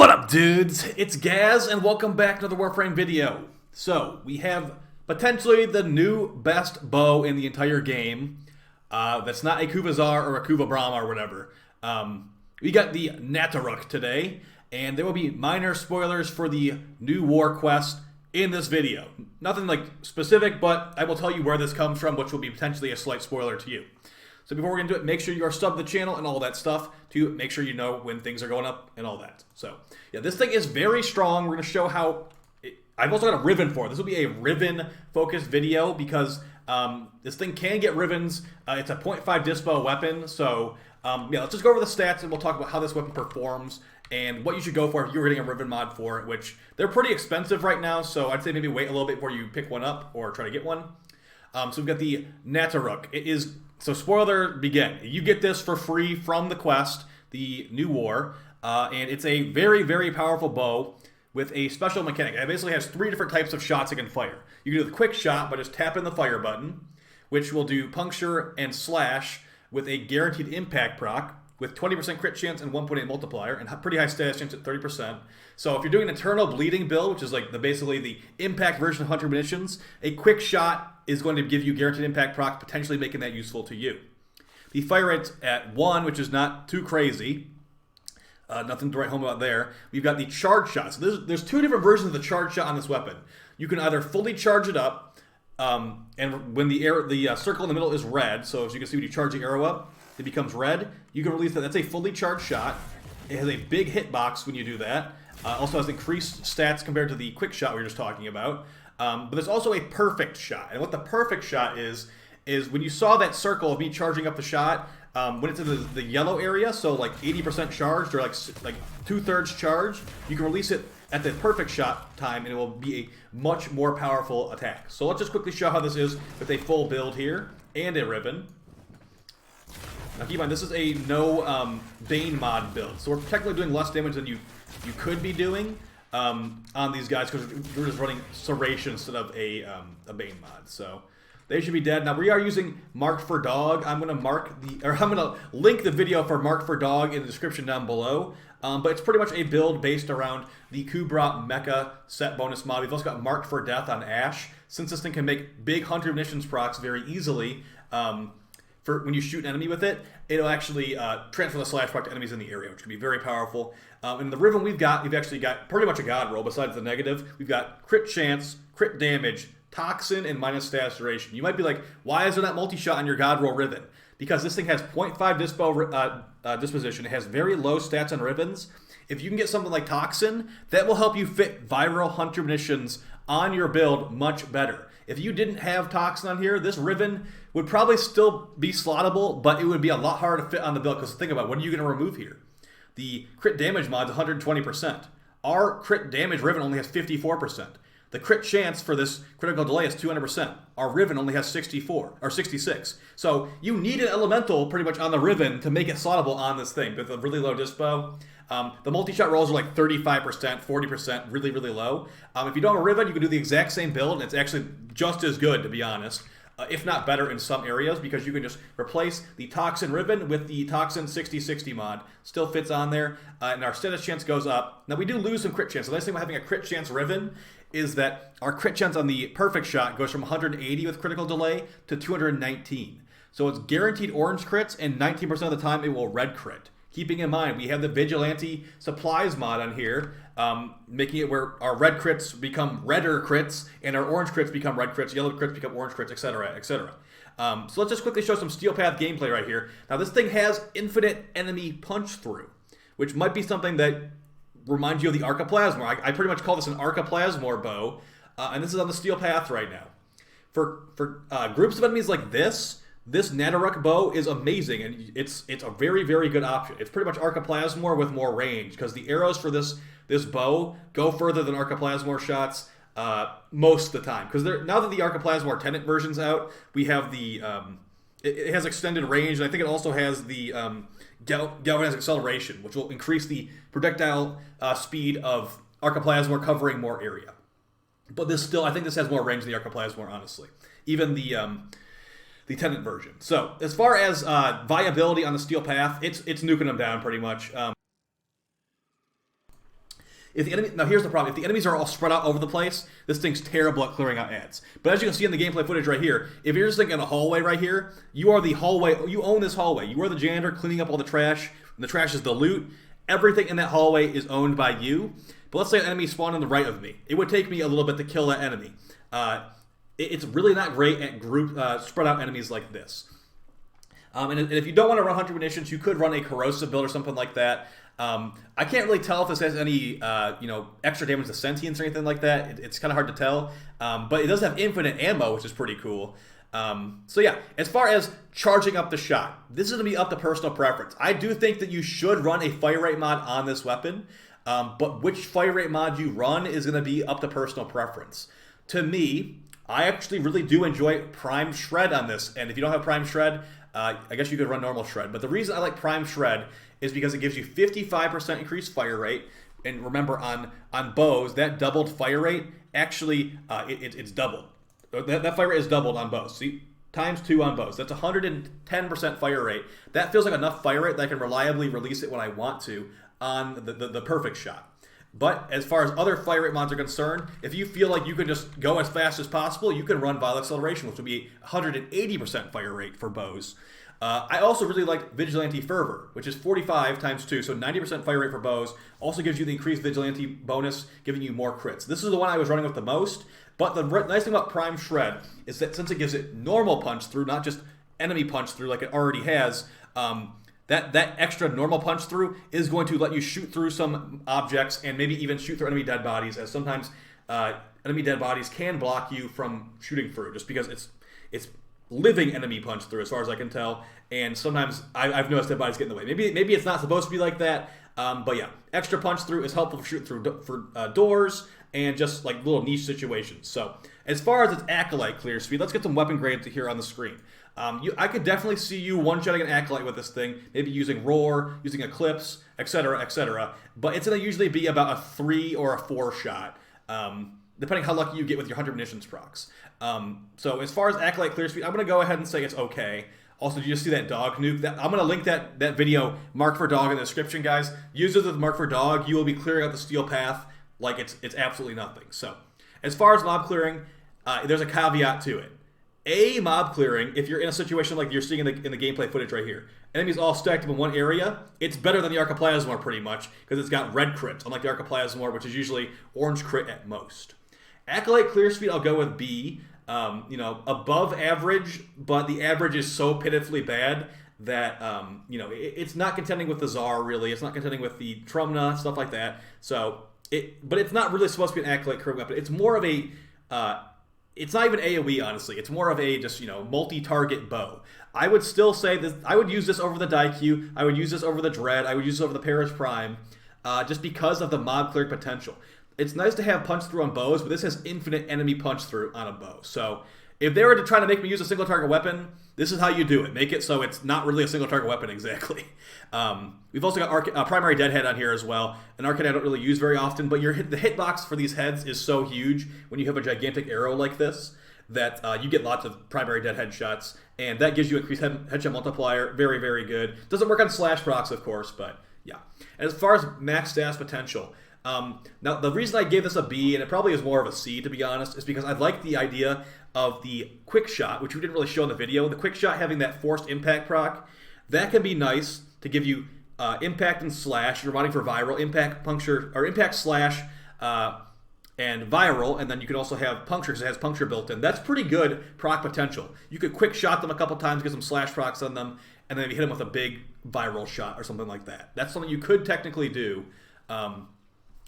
What up, dudes? It's Gaz, and welcome back to the Warframe video. So, we have potentially the new best bow in the entire game. That's not a Kuvazar or a Kuva Brahma or whatever. We got the NATARUK today, and there will be minor spoilers for the new war quest in this video. Nothing like specific, but I will tell you where this comes from, which will be potentially a slight spoiler to you. So before we get into it, make sure you are subbed to the channel and all that stuff to make sure you know when things are going up and all that. So, yeah, this thing is very strong. We're going to show how... I've also got a Riven for it. This will be a Riven-focused video because this thing can get Rivens. It's a 0.5 dispo weapon. So, yeah, let's just go over the stats and we'll talk about how this weapon performs and what you should go for if you're getting a Riven mod for it, which they're pretty expensive right now. So I'd say maybe wait a little bit before you pick one up or try to get one. So we've got the NATARUK. It is... So spoiler, begin. You get this for free from the quest, the new war, and it's a very, very powerful bow with a special mechanic. It basically has 3 different types of shots it can fire. You can do the quick shot by just tapping the fire button, which will do puncture and slash with a guaranteed impact proc, with 20% crit chance and 1.8 multiplier, and pretty high status chance at 30%. So if you're doing an Eternal Bleeding build, which is like basically the impact version of Hunter Munitions, a quick shot is going to give you guaranteed impact proc, potentially making that useful to you. The fire rate at 1, which is not too crazy. Nothing to write home about there. We've got the charge shot. So there's 2 different versions of the charge shot on this weapon. You can either fully charge it up, and when the circle in the middle is red, so as you can see when you charge the arrow up, it becomes red. You can release that. That's a fully charged shot. It has a big hitbox when you do that. Also has increased stats compared to the quick shot we were just talking about. But there's also a perfect shot. And what the perfect shot is when you saw that circle of me charging up the shot, when it's in the yellow area, so like 80% charged or like 2/3 charged, you can release it at the perfect shot time and it will be a much more powerful attack. So let's just quickly show how this is with a full build here and a Riven. Now keep in mind, this is a no Bane mod build, so we're technically doing less damage than you could be doing on these guys because we're just running Serration instead of a Bane mod. So they should be dead. Now we are using Marked for Dog. I'm gonna link the video for Marked for Dog in the description down below. But it's pretty much a build based around the Kubra Mecha set bonus mod. We've also got Marked for Death on Ash. Since this thing can make big Hunter Munitions procs very easily, for when you shoot an enemy with it, it'll actually transfer the slash proc to enemies in the area, which can be very powerful. In the Riven we've actually got pretty much a god roll besides the negative. We've got crit chance, crit damage, toxin, and minus status duration. You might be like, why is there not multi-shot on your god roll Riven? Because this thing has 0.5 dispo disposition. It has very low stats on Rivens. If you can get something like toxin, that will help you fit viral Hunter Munitions on your build much better. If you didn't have toxin on here, this Riven would probably still be slottable, but it would be a lot harder to fit on the build because think about it, what are you going to remove here? The crit damage mod is 120%. Our crit damage Riven only has 54%. The crit chance for this critical delay is 200%. Our Riven only has 64 or 66. So you need an elemental pretty much on the Riven to make it slottable on this thing with a really low dispo. The multi-shot rolls are like 35%, 40%, really, really low. If you don't have a Riven, you can do the exact same build, and it's actually just as good, to be honest, if not better in some areas, because you can just replace the Toxin Riven with the Toxin 60/60 mod. Still fits on there, and our status chance goes up. Now, we do lose some crit chance. The nice thing about having a crit chance Riven is that our crit chance on the perfect shot goes from 180 with critical delay to 219. So it's guaranteed orange crits, and 19% of the time it will red crit. Keeping in mind, we have the Vigilante Supplies mod on here, making it where our red crits become redder crits, and our orange crits become red crits, yellow crits become orange crits, etc., etc. So let's just quickly show some Steel Path gameplay right here. Now this thing has infinite enemy punch through, which might be something that reminds you of the Arcaplasmor. I pretty much call this an Arcaplasmor bow, and this is on the Steel Path right now. For groups of enemies like this NATARUK bow is amazing, and it's a very, very good option. It's pretty much Arcaplasmor with more range, because the arrows for this bow go further than Arcaplasmor shots most of the time. Because now that the Arcaplasmor Tenant version's out, we have the... it has extended range, and I think it also has the galvanized acceleration, which will increase the projectile speed of Arcaplasmor covering more area. But I think this has more range than the Arcaplasmor, honestly. Even the Tenant version. So, as far as viability on the Steel Path, it's nuking them down pretty much. If the enemy, now here's the problem. If the enemies are all spread out over the place, this thing's terrible at clearing out ads. But as you can see in the gameplay footage right here, if you're just thinking a hallway right here, you are the hallway, you own this hallway. You are the janitor cleaning up all the trash, and the trash is the loot. Everything in that hallway is owned by you. But let's say an enemy spawned on the right of me. It would take me a little bit to kill that enemy. It's really not great at group spread out enemies like this. And if you don't want to run 100 munitions, you could run a corrosive build or something like that. I can't really tell if this has any extra damage to sentience or anything like that. It's kind of hard to tell. But it does have infinite ammo, which is pretty cool. So yeah, as far as charging up the shot, this is going to be up to personal preference. I do think that you should run a fire rate mod on this weapon. But which fire rate mod you run is going to be up to personal preference. To me, I actually really do enjoy Prime Shred on this. And if you don't have Prime Shred, I guess you could run normal Shred. But the reason I like Prime Shred is because it gives you 55% increased fire rate. And remember, on bows, that doubled fire rate, actually, it's doubled. That fire rate is doubled on bows. See, times 2 on bows. That's 110% fire rate. That feels like enough fire rate that I can reliably release it when I want to on the perfect shot. But as far as other fire rate mods are concerned, if you feel like you can just go as fast as possible, you can run Vile Acceleration, which would be 180% fire rate for bows. I also really like Vigilante Fervor, which is 45 times 2, so 90% fire rate for bows. Also gives you the increased Vigilante bonus, giving you more crits. This is the one I was running with the most, but the nice thing about Prime Shred is that since it gives it normal punch through, not just enemy punch through like it already has, that extra normal punch through is going to let you shoot through some objects and maybe even shoot through enemy dead bodies, as sometimes enemy dead bodies can block you from shooting through just because it's living enemy punch through as far as I can tell, and sometimes I've noticed dead bodies get in the way. Maybe it's not supposed to be like that, but yeah, extra punch through is helpful for shooting through doors and just like little niche situations. So as far as its Acolyte clear speed, let's get some weapon grades here on the screen. I could definitely see you one-shotting an Acolyte with this thing, maybe using Roar, using Eclipse, etc., etc. But it's going to usually be about a 3 or a 4 shot, depending how lucky you get with your 100 munitions procs. So as far as Acolyte clear speed, I'm going to go ahead and say it's okay. Also, did you just see that dog nuke? I'm going to link that video, Mark for Dog, in the description, guys. Use it with Mark for Dog. You will be clearing out the steel path like it's absolutely nothing. So as far as mob clearing, there's a caveat to it. Mob clearing, if you're in a situation like you're seeing in the gameplay footage right here, enemies all stacked up in one area, it's better than the Archiplasmor pretty much, because it's got red crits, unlike the Archiplasmor, which is usually orange crit at most. Acolyte clear speed, I'll go with B. Above average, but the average is so pitifully bad that, it's not contending with the Tsar, really. It's not contending with the Trumna, stuff like that. But it's not really supposed to be an Acolyte clear weapon. It's more of a... it's not even AoE, honestly. It's more of a just, multi-target bow. I would still say this. I would use this over the Daikyu. I would use this over the Dread. I would use this over the Paris Prime, just because of the mob clearing potential. It's nice to have punch through on bows, but this has infinite enemy punch through on a bow. So if they were to try to make me use a single target weapon, this is how you do it. Make it so it's not really a single target weapon exactly. We've also got Primary Deadhead on here as well. An Arcade I don't really use very often, but the hitbox for these heads is so huge when you have a gigantic arrow like this that you get lots of Primary Deadhead shots, and that gives you increased headshot multiplier. Very, very good. Doesn't work on slash procs, of course, but yeah. As far as max status potential, now the reason I gave this a B, and it probably is more of a C to be honest, is because I like the idea of the quick shot, which we didn't really show in the video. The quick shot having that forced impact proc, that can be nice to give you impact and slash. You're running for viral, impact, puncture, or impact slash, and viral, and then you can also have puncture because it has puncture built in. That's pretty good proc potential. You could quick shot them a couple times, get some slash procs on them, and then you hit them with a big viral shot or something like that. That's something you could technically do.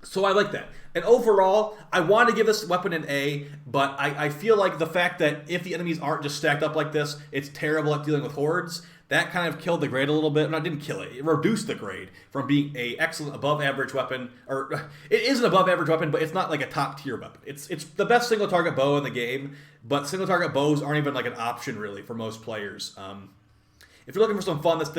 So I like that. And overall, I want to give this weapon an A, but I feel like the fact that if the enemies aren't just stacked up like this, it's terrible at dealing with hordes. That kind of killed the grade a little bit. No, it didn't kill it. It reduced the grade from being a excellent above average weapon, or it is an above average weapon, but it's not like a top tier weapon. It's the best single target bow in the game, but single target bows aren't even like an option really for most players. If you're looking for some fun, this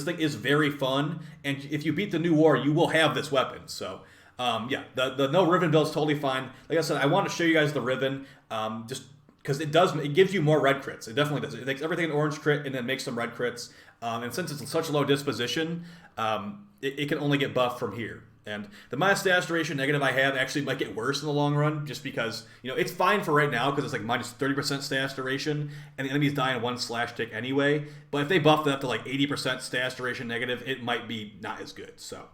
thing is very fun, and if you beat the new war, you will have this weapon. So yeah, the no Riven build is totally fine. Like I said, I want to show you guys the Riven, just because it gives you more red crits. It definitely does. It makes everything an orange crit and then makes some red crits. And since it's in such low disposition, it can only get buffed from here. And the minus status duration negative I have actually might get worse in the long run, just because, you know, it's fine for right now because it's like minus 30% status duration, and the enemies die in one slash tick anyway. But if they buff that up to like 80% status duration negative, it might be not as good. So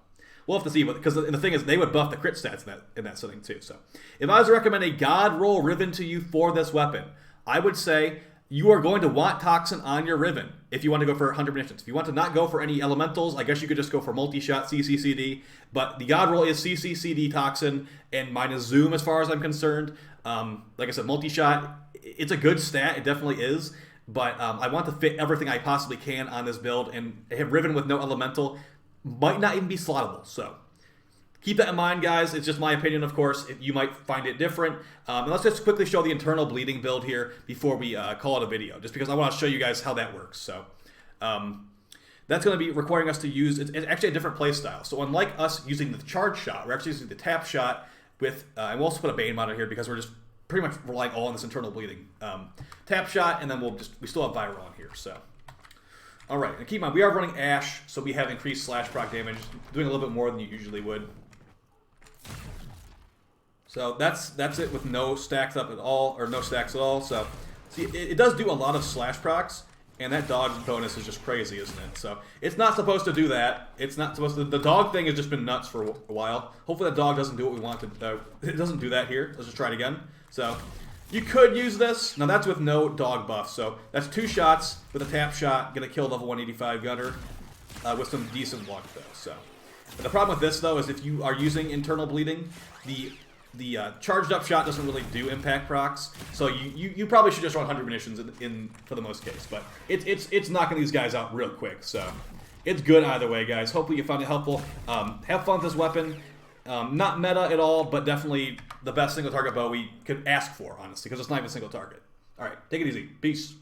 we'll have to see, because the thing is, they would buff the crit stats in that setting too. So if I was to recommend a God Roll Riven to you for this weapon, I would say you are going to want Toxin on your Riven if you want to go for 100 munitions. If you want to not go for any elementals, I guess you could just go for multi-shot CCCD. But the God Roll is CCCD Toxin and minus Zoom as far as I'm concerned. Like I said, multi-shot, it's a good stat. It definitely is. But I want to fit everything I possibly can on this build. And Riven with no elemental might not even be slottable. So keep that in mind, guys. It's just my opinion, of course. You might find it different. And let's just quickly show the internal bleeding build here before we call it a video, just because I want to show you guys how that works. So that's going to be requiring us to use, it's actually a different play style. So unlike us using the charge shot, we're actually using the tap shot with, and we'll also put a Bane mod in here because we're just pretty much relying all on this internal bleeding. Tap shot, and then we still have Viral on here. So all right, and keep in mind, we are running Ash, so we have increased slash proc damage, doing a little bit more than you usually would. So that's it with no stacks up at all, or no stacks at all. So see, it does do a lot of slash procs, and that dodge bonus is just crazy, isn't it? So it's not supposed to do that. It's not supposed to. The dog thing has just been nuts for a while. Hopefully that dog doesn't do what we want to. It doesn't do that here. Let's just try it again. So you could use this. Now that's with no dog buff. So that's 2 shots with a tap shot. Gonna kill level 185 gunner with some decent luck though. So but the problem with this though is if you are using internal bleeding, the charged up shot doesn't really do impact procs, so you probably should just run 100 munitions in for the most case. But it's knocking these guys out real quick, so it's good either way, guys. Hopefully you found it helpful. Have fun with this weapon. Not meta at all, but definitely the best single target bow we could ask for, honestly, because it's not even a single target. All right, take it easy. Peace.